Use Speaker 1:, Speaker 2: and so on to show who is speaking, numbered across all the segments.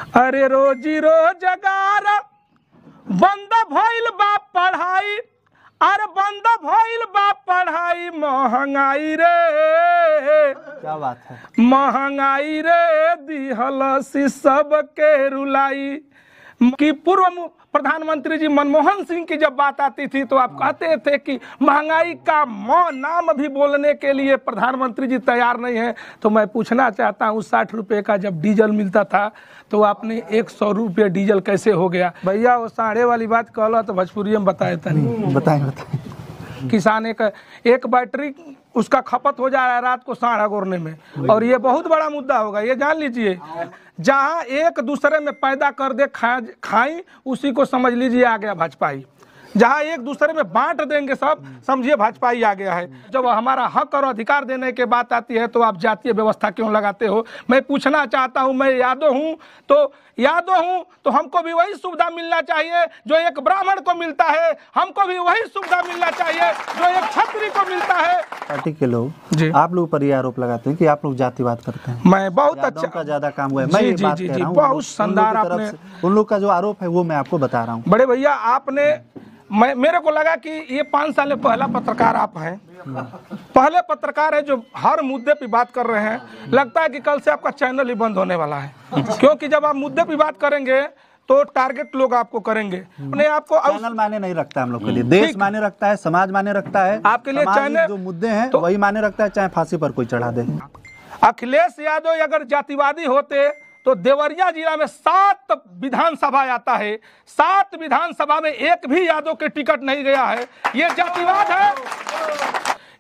Speaker 1: अरे रोजी रोजगार बंद भइल बा पढ़ाई, अरे बंद भइल बा पढ़ाई, महंगाई रे,
Speaker 2: क्या बात है,
Speaker 1: महंगाई रे दिहल सी सबके रुलाई। कि पूर्व प्रधानमंत्री जी मनमोहन सिंह की जब बात आती थी तो आप कहते थे कि महंगाई का नाम भी बोलने के लिए प्रधानमंत्री जी तैयार नहीं है। तो मैं पूछना चाहता हूँ 60 रुपये का जब डीजल मिलता था तो आपने 100 रुपये डीजल कैसे हो गया? भैया वो साढ़े वाली बात कहला तो भोजपुरी में बताए तनी।
Speaker 2: बताएं।
Speaker 1: किसान एक बैटरी उसका खपत हो जा रहा है रात को साढ़ा गोरने में, और ये बहुत बड़ा मुद्दा होगा, ये जान लीजिए। जहां एक दूसरे में पैदा कर दे खाई, उसी को समझ लीजिए आ गया भाजपाई। जहां एक दूसरे में बांट देंगे सब, समझिए भाजपाई आ गया है। जब हमारा हक और अधिकार देने के बात आती है तो आप जातीय व्यवस्था क्यों लगाते हो? मैं पूछना चाहता हूं, मैं यादव हूं तो हमको भी वही सुविधा मिलना चाहिए जो एक ब्राह्मण को मिलता है, हमको भी वही सुविधा मिलना चाहिए जो एक क्षत्रिय को मिलता है।
Speaker 2: पार्टी के लोग आप लोग पर ये आरोप लगाते हैं कि आप लोग जातिवाद करते हैं।
Speaker 1: मैं बहुत अच्छा
Speaker 2: का ज्यादा काम हुआ है, मैं ये बात कह रहा हूं।
Speaker 1: बहुत शानदार आपने,
Speaker 2: उन लोग का जो आरोप है वो मैं आपको बता रहा हूँ।
Speaker 1: बड़े भैया आपने, मेरे को लगा कि ये 5 साल में पहला पत्रकार आप हैं, पहले पत्रकार है जो हर मुद्दे पे बात कर रहे हैं। लगता है कि कल से आपका चैनल ही बंद होने वाला है, क्योंकि जब आप मुद्दे पे बात करेंगे तो टारगेट लोग आपको करेंगे। अपने आपको
Speaker 2: चैनल माने नहीं रखता हम लोग के लिए, देश माने रखता है, समाज माने रखता है,
Speaker 1: आपके लिए चैनल
Speaker 2: जो मुद्दे हैं तो वही माने रखता है, चाहे फांसी पर कोई चढ़ा दे।
Speaker 1: अखिलेश यादव अगर जातिवादी होते तो देवरिया जिला में 7 विधानसभा आता है, 7 विधानसभा में एक भी यादव के टिकट नहीं गया है। ये जातिवाद है।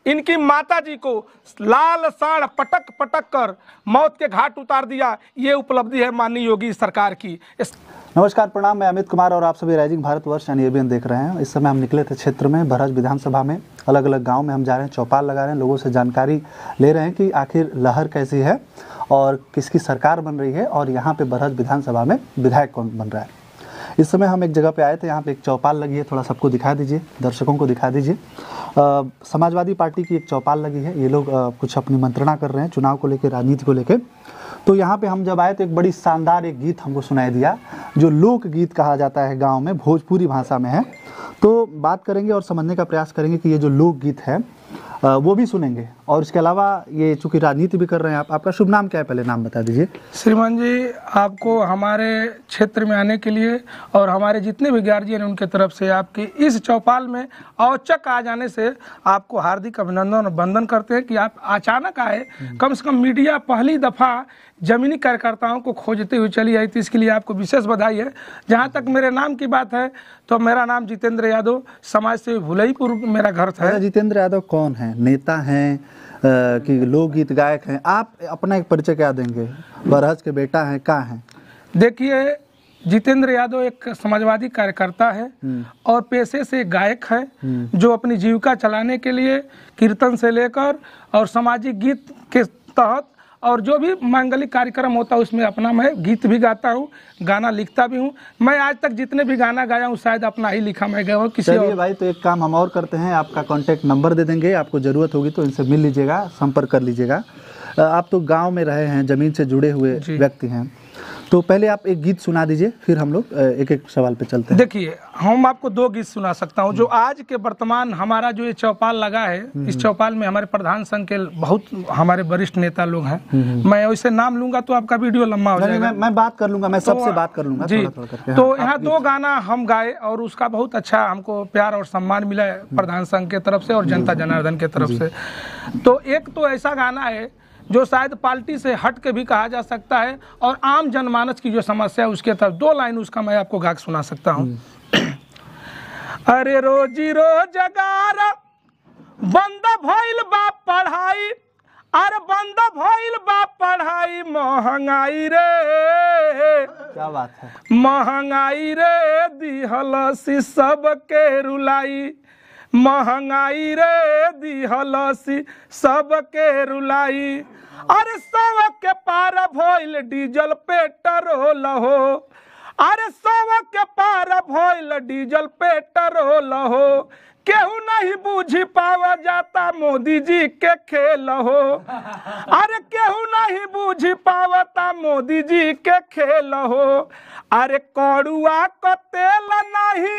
Speaker 1: इनकी माता जी को लाल साड़ पटक पटक कर मौत के घाट उतार दिया, ये उपलब्धि है माननीय योगी सरकार की।
Speaker 2: नमस्कार, प्रणाम। मैं अमित कुमार और आप सभी राइजिंग भारतवर्ष यानी एबीएन देख रहे हैं। इस समय हम निकले थे क्षेत्र में, बरहज विधानसभा में, अलग अलग गांव में हम जा रहे हैं, चौपाल लगा रहे हैं, लोगों से जानकारी ले रहे हैं कि आखिर लहर कैसी है और किसकी सरकार बन रही है और यहाँ पे बरहज विधानसभा में विधायक कौन बन रहा है। इस समय हम एक जगह पे आए थे, यहाँ पे एक चौपाल लगी है, थोड़ा सबको दिखा दीजिए, दर्शकों को दिखा दीजिए। समाजवादी पार्टी की एक चौपाल लगी है, ये लोग कुछ अपनी मंत्रणा कर रहे हैं चुनाव को लेकर, राजनीति को लेकर। तो यहाँ पे हम जब आए तो एक बड़ी शानदार एक गीत हमको सुनाई दिया, जो लोक गीत कहा जाता है गांव में, भोजपुरी भाषा में है। तो बात करेंगे और समझने का प्रयास करेंगे कि ये जो लोक गीत है वो भी सुनेंगे, और इसके अलावा ये चूँकि राजनीति भी कर रहे हैं आप। आपका शुभ नाम क्या है, पहले नाम बता दीजिए।
Speaker 1: श्रीमान जी, आपको हमारे क्षेत्र में आने के लिए और हमारे जितने भी गार्जियन हैं उनके तरफ से आपकी इस चौपाल में औचक आ जाने से आपको हार्दिक अभिनंदन और वंदन करते हैं कि आप अचानक आए। कम से कम मीडिया पहली दफ़ा जमीनी कार्यकर्ताओं को खोजते हुए चली आई थी, इसके लिए आपको विशेष बधाई है। जहाँ तक मेरे नाम की बात है तो मेरा नाम जितेंद्र यादव, समाज से भुलईपुर मेरा घर था।
Speaker 2: जितेंद्र यादव कौन है? नेता हैं कि लोकगीत गायक हैं? आप अपना एक परिचय क्या देंगे? बरहज के बेटा हैं, कहाँ हैं?
Speaker 1: देखिए, जितेंद्र यादव एक समाजवादी कार्यकर्ता है और पेशे से गायक है, जो अपनी जीविका चलाने के लिए कीर्तन से लेकर और सामाजिक गीत के तहत और जो भी मांगलिक कार्यक्रम होता है उसमें अपना मैं गीत भी गाता हूँ, गाना लिखता भी हूँ। मैं आज तक जितने भी गाना गाया हूँ शायद अपना ही लिखा मैं गया हूँ किसी और।
Speaker 2: भाई, तो एक काम हम और करते हैं, आपका कॉन्टैक्ट नंबर दे देंगे, आपको ज़रूरत होगी तो इनसे मिल लीजिएगा, संपर्क कर लीजिएगा। आप तो गाँव में रहे हैं, ज़मीन से जुड़े हुए व्यक्ति हैं, तो पहले आप एक गीत सुना दीजिए, फिर हम लोग एक एक सवाल पे चलते हैं।
Speaker 1: देखिए, हम आपको 2 गीत सुना सकता हूँ जो आज के वर्तमान हमारा जो ये चौपाल लगा है, इस चौपाल में हमारे प्रधान संघ के बहुत हमारे वरिष्ठ नेता लोग हैं। मैं वैसे नाम लूंगा तो आपका वीडियो लंबा हो जाएगा।
Speaker 2: मैं बात कर लूंगा, मैं सबसे बात कर लूंगा
Speaker 1: जी। तो यहाँ 2 गाना हम गाए और उसका बहुत अच्छा हमको प्यार और सम्मान मिला है प्रधान संघ के तरफ से और जनता जनार्दन के तरफ से। तो एक तो ऐसा गाना है जो शायद पार्टी से हट के भी कहा जा सकता है और आम जनमानस की जो समस्या है उसके तरफ 2 लाइन उसका मैं आपको गा के सुना सकता हूँ। अरे रोजी रोजगार बंद भइल बा पढ़ाई, अरे बंद भइल बा पढ़ाई, महंगाई रे,
Speaker 2: क्या बात है,
Speaker 1: महंगाई रे दिहल सी सबके रुलाई, महंगाई रे दिहल सी सबके रुलाई। अरे 100 के पार भइल डीजल पेट्रोल हो, अरे 100 के पार भइल डीजल पेट्रोल हो, केहू नहीं बूझ पावा जाता मोदी जी के खेल हो। अरे केहू नहीं बूझ पावता मोदी जी के खेल हो। अरे कड़ुआ को तेल नहीं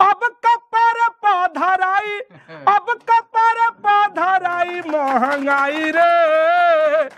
Speaker 1: अब कपर पधराई, अब कपर पधराई, महंगाई रे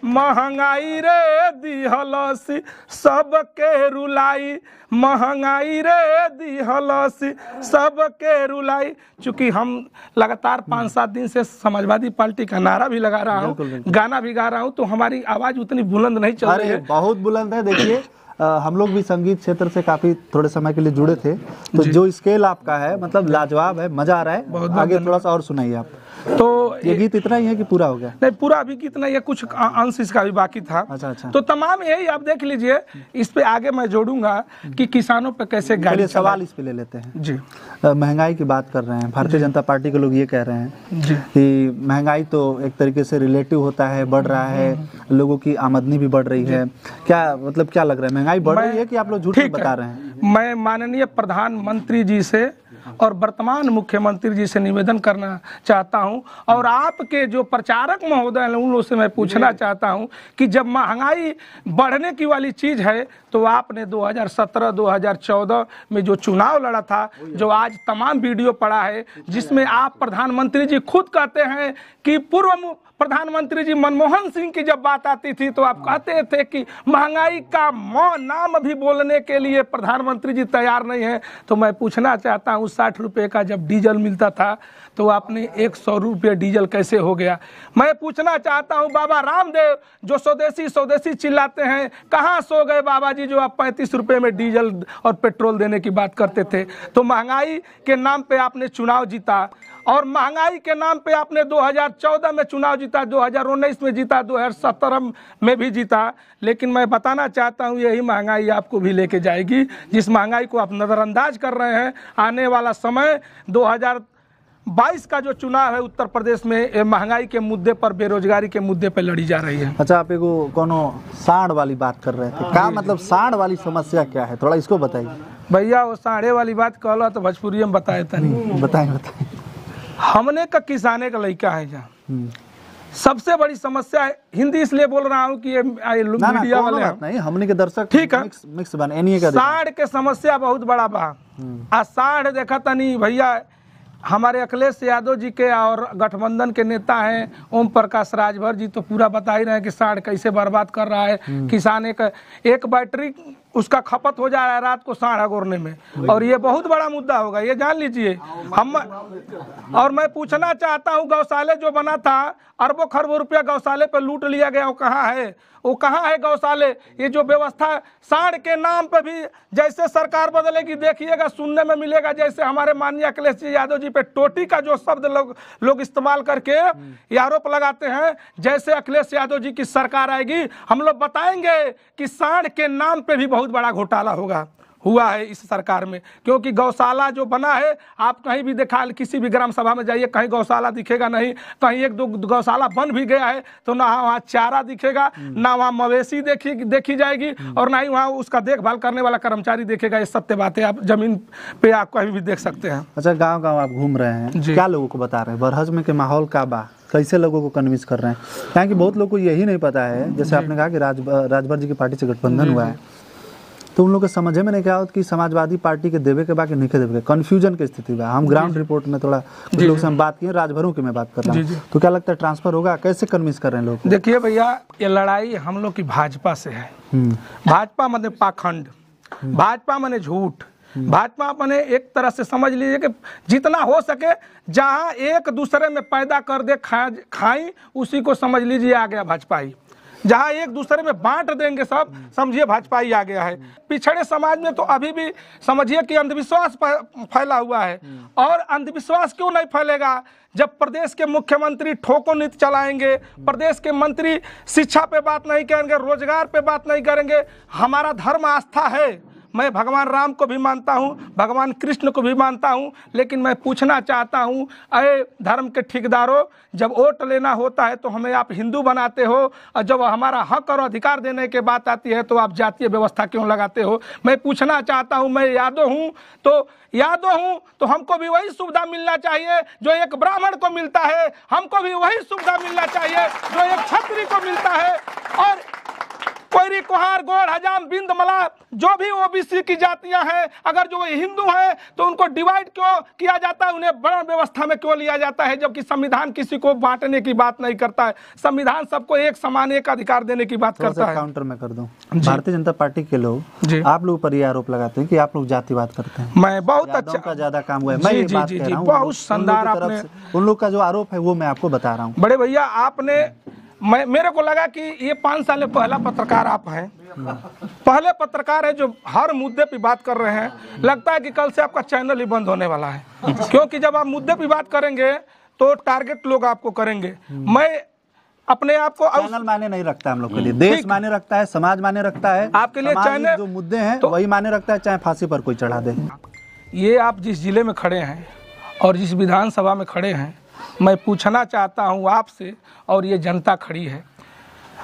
Speaker 1: महंगाई रे दिहलसी सबके रुलाई, महंगाई रे दिहलसी सबके रुलाई। चूंकि हम लगातार 5-7 दिन से समाजवादी पार्टी का नारा भी लगा रहा हूँ, गाना भी गा रहा हूँ, तो हमारी आवाज उतनी बुलंद नहीं चल रही है।
Speaker 2: बहुत बुलंद है। देखिए हम लोग भी संगीत क्षेत्र से काफी थोड़े समय के लिए जुड़े थे, तो जो स्केल आपका है मतलब लाजवाब है, मजा आ रहा है। आगे थोड़ा सा और सुनाइए आप।
Speaker 1: तो
Speaker 2: ये गीत इतना ही है कि पूरा हो गया?
Speaker 1: नहीं, पूरा अभी गीत नहीं है, कुछ अंश इसका भी बाकी था।
Speaker 2: अच्छा।
Speaker 1: तो तमाम यही आप देख लीजिए, इस पे आगे मैं जोड़ूंगा कि किसानों पे कैसे गाड़ी।
Speaker 2: सवाल इस पे ले लेते हैं
Speaker 1: जी।
Speaker 2: महंगाई की बात कर रहे हैं, भारतीय जनता पार्टी के लोग ये कह रहे हैं
Speaker 1: जी
Speaker 2: कि महंगाई तो एक तरीके से रिलेटिव होता है, बढ़ रहा है, लोगों की आमदनी भी बढ़ रही है। क्या मतलब क्या लग रहा है, महंगाई बढ़ रही है कि आप लोग झूठ बता रहे हैं?
Speaker 1: मैं माननीय प्रधानमंत्री जी से और वर्तमान मुख्यमंत्री जी से निवेदन करना चाहता हूं, और आपके जो प्रचारक महोदय हैं उन लोगों से मैं पूछना चाहता हूं कि जब महंगाई बढ़ने की वाली चीज है तो आपने 2017-2014 में जो चुनाव लड़ा था, जो आज तमाम वीडियो पड़ा है, जिसमें आप प्रधानमंत्री जी खुद कहते हैं कि पूर्व प्रधानमंत्री जी मनमोहन सिंह की जब बात आती थी तो आप कहते थे कि महंगाई का नाम भी बोलने के लिए प्रधानमंत्री जी तैयार नहीं है। तो मैं पूछना चाहता हूँ, 60 रुपये का जब डीजल मिलता था तो आपने 100 रुपये डीजल कैसे हो गया? मैं पूछना चाहता हूँ, बाबा रामदेव जो स्वदेशी चिल्लाते हैं, कहाँ सो गए बाबा जी जो आप 35 रुपये में डीजल और पेट्रोल देने की बात करते थे? तो महंगाई के नाम पे आपने चुनाव जीता, और महंगाई के नाम पे आपने 2014 में चुनाव जीता, 2019 में जीता, 2017 में भी जीता। लेकिन मैं बताना चाहता हूँ, यही महंगाई आपको भी लेके जाएगी। जिस महंगाई को आप नज़रअंदाज कर रहे हैं, आने वाला समय 2022 का जो चुनाव है उत्तर प्रदेश में महंगाई के मुद्दे पर, बेरोजगारी के मुद्दे पर लड़ी जा रही है।
Speaker 2: अच्छा, आप एगो कोनो सांड वाली बात कर रहे थे, क्या मतलब सांड वाली समस्या क्या है, थोड़ा इसको बताइए।
Speaker 1: भैया वो सांडे वाली बात कहला तो भोजपुरी में बताए तनी।
Speaker 2: बताएं।
Speaker 1: हमने का किसाने का लड़का है जहाँ सबसे बड़ी समस्या है, हिंदी इसलिए बोल रहा हूँ कि ये मीडिया वाले
Speaker 2: नहीं, हमने के दर्शक
Speaker 1: ठीक है,
Speaker 2: मिक्स बन एनी का
Speaker 1: सांड के समस्या बहुत बड़ा बा। आ सांड देखा तनी भैया, हमारे अखिलेश यादव जी के और गठबंधन के नेता हैं ओम प्रकाश राजभर जी तो पूरा बता ही रहे हैं कि सांड कैसे बर्बाद कर रहा है। किसान एक बैटरी उसका खपत हो जा रहा है रात को सांड अगोरने में, और ये बहुत बड़ा मुद्दा होगा, ये जान लीजिए हम। और मैं पूछना चाहता हूँ, गौशाले जो बना था, अरबों खरबों रुपया गौशाले पे लूट लिया गया, वो कहाँ है? वो कहाँ है गौशाले? ये जो व्यवस्था सांड के नाम पे भी जैसे सरकार बदलेगी देखिएगा, सुनने में मिलेगा जैसे हमारे माननीय अखिलेश यादव जी पे टोटी का जो शब्द लोग इस्तेमाल करके आरोप लगाते हैं, जैसे अखिलेश यादव जी की सरकार आएगी हम लोग बताएंगे कि सांड के नाम पे भी बहुत बड़ा घोटाला हुआ है इस सरकार में। क्योंकि गौशाला जो बना है, आप कहीं भी देखा, किसी भी ग्राम सभा में जाइए, कहीं गौशाला दिखेगा नहीं। कहीं 1-2 गौशाला बन भी गया है तो ना वहाँ चारा दिखेगा, ना वहाँ मवेशी देखी जाएगी, और ना ही वहाँ उसका देखभाल करने वाला कर्मचारी देखेगा। ये सत्य बात है, आप जमीन पे आप कहीं भी देख सकते हैं।
Speaker 2: अच्छा, गाँव आप घूम रहे हैं, क्या लोगों को बता रहे हैं बरहज में के माहौल का बा, कैसे लोगों को कन्विंस कर रहे हैं? क्या कि बहुत लोग को यही नहीं पता है, जैसे आपने कहा कि राजभर जी की पार्टी से गठबंधन हुआ है, तो उन लोग के समझ में नहीं क्या होता कि समाजवादी पार्टी के देवे के बाकी नहीं देवे के, कंफ्यूजन की स्थिति बा। हम ग्राउंड रिपोर्ट में थोड़ा कुछ लोग से हम बात किए, राजभरों की मैं बात कर रहा हूँ, तो क्या लगता है ट्रांसफर होगा? कैसे कन्विंस कर रहे हैं लोग?
Speaker 1: देखिए भैया, ये लड़ाई हम लोग की भाजपा से है। भाजपा माने पाखंड, भाजपा माने झूठ, भाजपा माने एक तरह से समझ लीजिए कि जितना हो सके जहाँ एक दूसरे में पैदा कर दे खाई, उसी को समझ लीजिए आ गया भाजपा ही। जहाँ एक दूसरे में बांट देंगे सब, समझिए भाजपा ही आ गया है। पिछड़े समाज में तो अभी भी समझिए कि अंधविश्वास फैला हुआ है। और अंधविश्वास क्यों नहीं फैलेगा जब प्रदेश के मुख्यमंत्री ठोको नीति चलाएंगे, प्रदेश के मंत्री शिक्षा पे बात नहीं करेंगे, रोजगार पे बात नहीं करेंगे। हमारा धर्म आस्था है, मैं भगवान राम को भी मानता हूँ, भगवान कृष्ण को भी मानता हूँ, लेकिन मैं पूछना चाहता हूँ, अरे धर्म के ठेकेदारों, जब वोट लेना होता है तो हमें आप हिंदू बनाते हो, और जब हमारा हक और अधिकार देने की बात आती है तो आप जातीय व्यवस्था क्यों लगाते हो? मैं पूछना चाहता हूँ, मैं यादव हूँ तो हमको भी वही सुविधा मिलना चाहिए जो एक ब्राह्मण को मिलता है, हमको भी वही सुविधा मिलना चाहिए जो एक क्षत्रिय को मिलता है। और कोयरी, कुहार, गोड़, हजाम, बिंद, मला, जो भी ओबीसी की जातियां हैं, अगर जो हिंदू हैं तो उनको डिवाइड क्यों किया जाता है, उन्हें बड़ा व्यवस्था में क्यों लिया जाता है, जबकि संविधान किसी को बांटने की बात नहीं करता है। संविधान सबको एक समान एक अधिकार देने की बात करता है।
Speaker 2: काउंटर में कर दूं, भारतीय जनता पार्टी के लोग आप लोग पर ये आरोप लगाते हैं कि आप लोग जातिवाद करते हैं।
Speaker 1: मैं बहुत अच्छा
Speaker 2: का ज्यादा काम हुआ है, मैं ये बात कह रहा हूं,
Speaker 1: बहुत शानदार आपने,
Speaker 2: उन लोग का जो आरोप है वो मैं आपको बता रहा हूँ।
Speaker 1: बड़े भैया, आपने, मेरे को लगा कि ये 5 साल में पहला पत्रकार आप हैं, पहले पत्रकार है जो हर मुद्दे पे बात कर रहे हैं। लगता है कि कल से आपका चैनल ही बंद होने वाला है, क्योंकि जब आप मुद्दे पे बात करेंगे तो टारगेट लोग आपको करेंगे। मैं अपने आप को
Speaker 2: चैनल माने नहीं रखता, हम लोग के लिए देश माने रखता है, समाज माने रखता है,
Speaker 1: आपके लिए चैनल
Speaker 2: जो मुद्दे हैं तो वही माने रखता है, चाहे फांसी पर कोई चढ़ा दे।
Speaker 1: ये आप जिस जिले में खड़े हैं और जिस विधानसभा में खड़े हैं, मैं पूछना चाहता हूं आपसे, और ये जनता खड़ी है,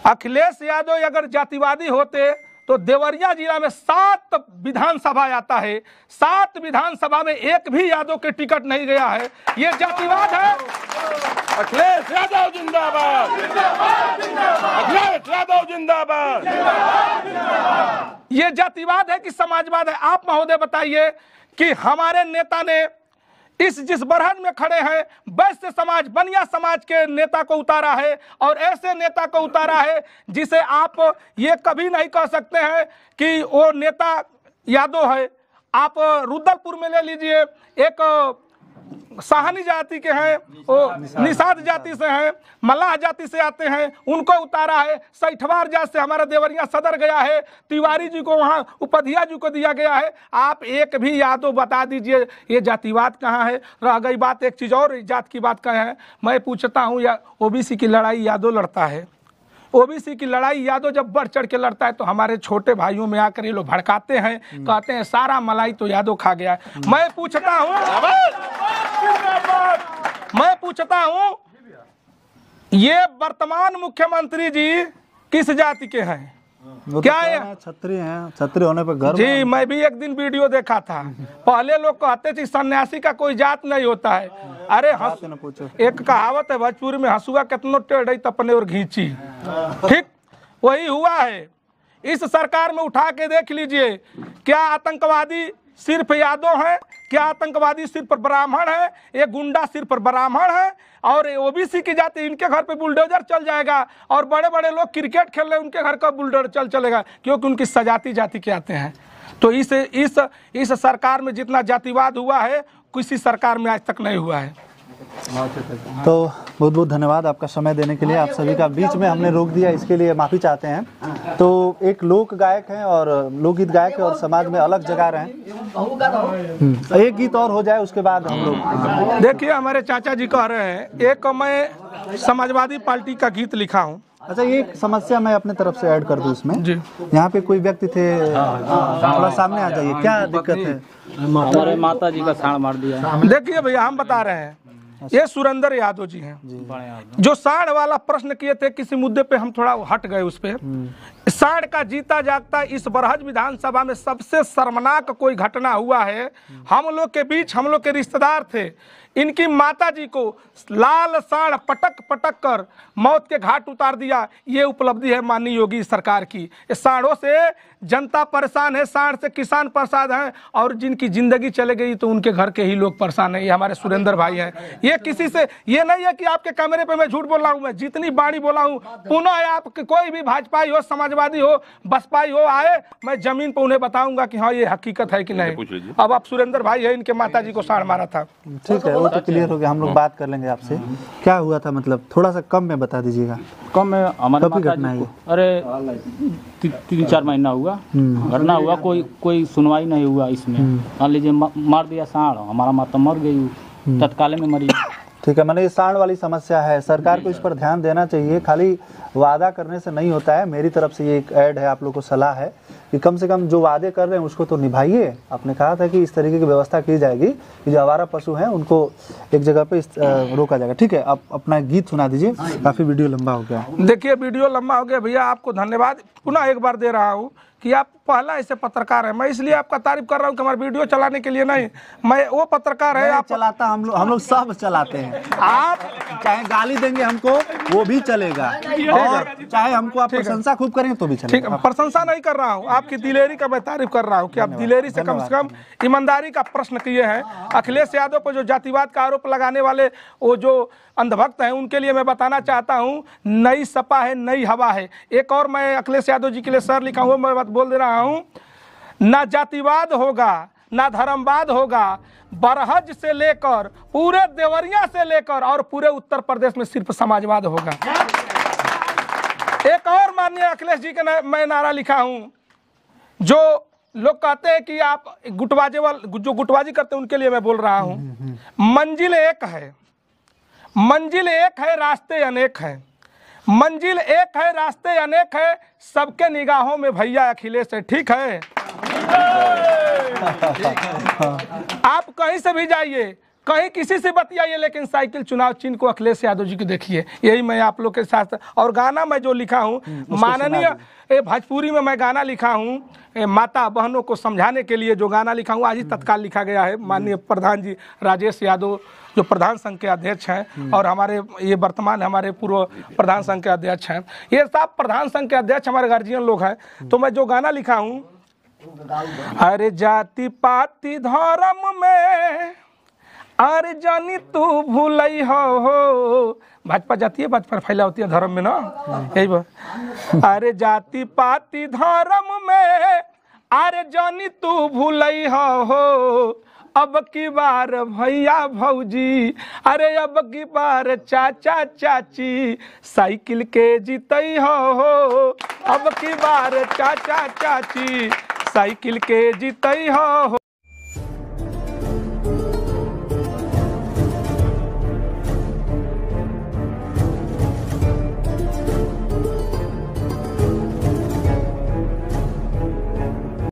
Speaker 1: अखिलेश यादव अगर जातिवादी होते तो देवरिया जिला में 7 विधानसभा आता है, 7 विधानसभा में एक भी यादव के टिकट नहीं गया है। ये जातिवाद है।
Speaker 3: अखिलेश यादव जिंदाबाद, अखिलेश यादव जिंदाबाद।
Speaker 1: ये जातिवाद है कि समाजवाद है? आप महोदय बताइए कि हमारे नेता ने जिस बरहज में खड़े हैं, वैश्य समाज, बनिया समाज के नेता को उतारा है, और ऐसे नेता को उतारा है जिसे आप ये कभी नहीं कह सकते हैं कि वो नेता यादव है। आप रुद्रपुर में ले लीजिए, एक साहनी जाति के हैं, वो निषाद जाति से हैं, मल्लाह जाति से आते हैं, उनको उतारा है। सैठवार जात से हमारा देवरिया सदर गया है, तिवारी जी को वहाँ उपाध्याय जी को दिया गया है। आप एक भी यादव बता दीजिए, ये जातिवाद कहाँ है? रह गई बात एक चीज़ और, जात की बात कहाँ है? मैं पूछता हूँ, या ओबीसी की लड़ाई यादव लड़ता है? ओबीसी की लड़ाई यादव जब बढ़ चढ़ के लड़ता है तो हमारे छोटे भाइयों में आकर ये लोग भड़काते हैं, कहते हैं सारा मलाई तो यादव खा गया है। मैं पूछता हूं ये वर्तमान मुख्यमंत्री जी किस जाति के हैं? क्या है?
Speaker 2: छत्री हैं, छत्री होने पर गर्व
Speaker 1: जी। मैं भी एक दिन वीडियो देखा था, पहले लोग कहते थे सन्यासी का कोई जात नहीं होता है। अरे एक कहावत है भोजपुरी में, हंसुआ कितनो टेढ़ई तपने और घींची। ठीक वही हुआ है। इस सरकार में उठा के देख लीजिए, क्या आतंकवादी सिर्फ यादव हैं? क्या आतंकवादी सिर्फ ब्राह्मण है? ये गुंडा सिर्फ ब्राह्मण है? और ओबीसी की जाति, इनके घर पे बुलडोजर चल जाएगा, और बड़े बड़े लोग क्रिकेट खेल रहे हैं, उनके घर का बुलडोजर चलेगा, क्योंकि उनकी सजाती जाति के आते हैं। तो इस सरकार में जितना जातिवाद हुआ है, किसी सरकार में आज तक नहीं हुआ है।
Speaker 2: तो बहुत बहुत धन्यवाद आपका समय देने के लिए। आप सभी का बीच में हमने रोक दिया, इसके लिए माफ़ी चाहते हैं। तो एक लोक गायक हैं और लोकगीत गायक है और समाज में अलग जगह रहे हैं। एक गीत और हो जाए उसके बाद हम लोग।
Speaker 1: देखिए, हमारे चाचा जी कह रहे हैं, एक मैं समाजवादी पार्टी का गीत लिखा हूँ।
Speaker 2: अच्छा, ये समस्या मैं अपने तरफ से ऐड कर दूं इसमें
Speaker 1: जी।
Speaker 2: यहाँ पे कोई व्यक्ति थे, थोड़ा सामने आ जाइए, क्या दिक्कत है?
Speaker 4: हमारे माता जी का साड़ मार दिया।
Speaker 1: देखिए भैया, हम बता रहे हैं, ये सुरेंद्र यादव जी हैं, जो साढ़ वाला प्रश्न किए थे, किसी मुद्दे पे हम थोड़ा हट गए उस पे। साढ़ का जीता जागता इस बरहज विधानसभा में सबसे शर्मनाक कोई घटना हुआ है। हम लोग के बीच, हम लोग के रिश्तेदार थे, इनकी माता जी को लाल साढ़ पटक पटक कर मौत के घाट उतार दिया। ये उपलब्धि है माननीय योगी सरकार की। इस साढ़ों से जनता परेशान है, साढ़ से किसान परेशान है, और जिनकी जिंदगी चले गई तो उनके घर के ही लोग परेशान है। ये हमारे सुरेंद्र भाई हैं। ये किसी से, ये नहीं है कि आपके कैमरे पे मैं झूठ बोल रहा हूँ, मैं जितनी बाणी बोला हूँ, पुनः आपके कोई भी भाजपाई हो, समाजवादी हो, बसपाई हो, आए, मैं जमीन पर उन्हें बताऊंगा कि हाँ ये हकीकत है कि नहीं। अब आप सुरेंद्र भाई है, इनके माता जी को साढ़ मारा था।
Speaker 2: ठीक है, वो तो क्लियर हो गया, हम लोग बात कर लेंगे आपसे। क्या हुआ था, मतलब थोड़ा सा कम में बता दीजिएगा।
Speaker 4: कम में हमारे माता जी को, अरे 3-4 महीना हुआ घटना हुआ, कोई सुनवाई नहीं हुआ इसमें। मान लीजिए मार दिया साढ़, हमारा माता मर गई, तत्काल में मरी।
Speaker 2: ठीक है, मैंने ये सांड वाली समस्या है, सरकार को इस पर ध्यान देना चाहिए। खाली वादा करने से नहीं होता है। मेरी तरफ से ये एक ऐड है, आप लोग को सलाह है कि कम से कम जो वादे कर रहे हैं उसको तो निभाइए। आपने कहा था कि इस तरीके की व्यवस्था की जाएगी कि जो आवारा पशु हैं उनको एक जगह पे रोका जाएगा। ठीक है, आप अपना गीत सुना दीजिए, काफी वीडियो लंबा हो गया।
Speaker 1: देखिए वीडियो लंबा हो गया भैया, आपको धन्यवाद पुनः एक बार दे रहा हूँ कि आप पहला ऐसे पत्रकार है। मैं इसलिए आपका तारीफ कर रहा हूँ कि हमारे वीडियो चलाने के लिए नहीं, मैं वो पत्रकार है आप
Speaker 2: चलाता, हम लोग सब चलाते हैं। आप चाहे गाली देंगे हमको वो भी चलेगा, और चाहे हमको आप प्रशंसा खूब करें तो भी चलेगा।
Speaker 1: ठीक है, प्रशंसा नहीं कर रहा हूँ, आपकी दिलेरी का मैं तारीफ कर रहा हूँ कि आप दिलेरी से कम ईमानदारी का प्रश्न किए हैं। अखिलेश यादव पर जो जातिवाद का आरोप लगाने वाले वो जो अंधभक्त हैं उनके लिए मैं बताना चाहता हूँ, नई सपा है, नई हवा है। एक और मैं अखिलेश यादव जी के लिए सर लिखा हुआ मैं बात बोल दे रहा हूँ, ना जातिवाद होगा ना धर्मवाद होगा, बरहज से लेकर पूरे देवरिया से लेकर और पूरे उत्तर प्रदेश में सिर्फ समाजवाद होगा। एक और माननीय अखिलेश जी का मैं नारा लिखा हूं, जो लोग कहते हैं कि आप जो गुटबाजी करते हैं उनके लिए मैं बोल रहा हूं, मंजिल एक है, मंजिल एक है, रास्ते अनेक हैं। मंजिल एक है, रास्ते अनेक है, सबके निगाहों में भैया अखिलेश है। ठीक है, आप कहीं से भी जाइए, कहीं किसी से बतियाइए, लेकिन साइकिल चुनाव चिन्ह को अखिलेश यादव जी को देखिए। यही मैं आप लोग के साथ, और गाना मैं जो लिखा हूँ माननीय भोजपुरी में मैं गाना लिखा हूँ माता बहनों को समझाने के लिए, जो गाना लिखा हूँ आज ही तत्काल लिखा गया है। माननीय प्रधान जी राजेश यादव जो प्रधान संघ के अध्यक्ष हैं और हमारे ये वर्तमान हमारे पूर्व प्रधान संघ के अध्यक्ष हैं, ये सब प्रधान संघ के अध्यक्ष हमारे गार्जियन लोग हैं। तो मैं जो गाना लिखा हूँ, अरे जाति पाति धर्म में अरे जानी तू भूलई हो, भाजपा जाती है, भाजपा फैला होती है धर्म में ना, यही अरे जाति पाति धर्म में अरे जानी तू भूलई हो, अब की बार भैया भौजी, अरे अब की बार चाचा चाची साइकिल के जीतई हो, अब की बार चाचा चाची साइकिल के जीतई हो।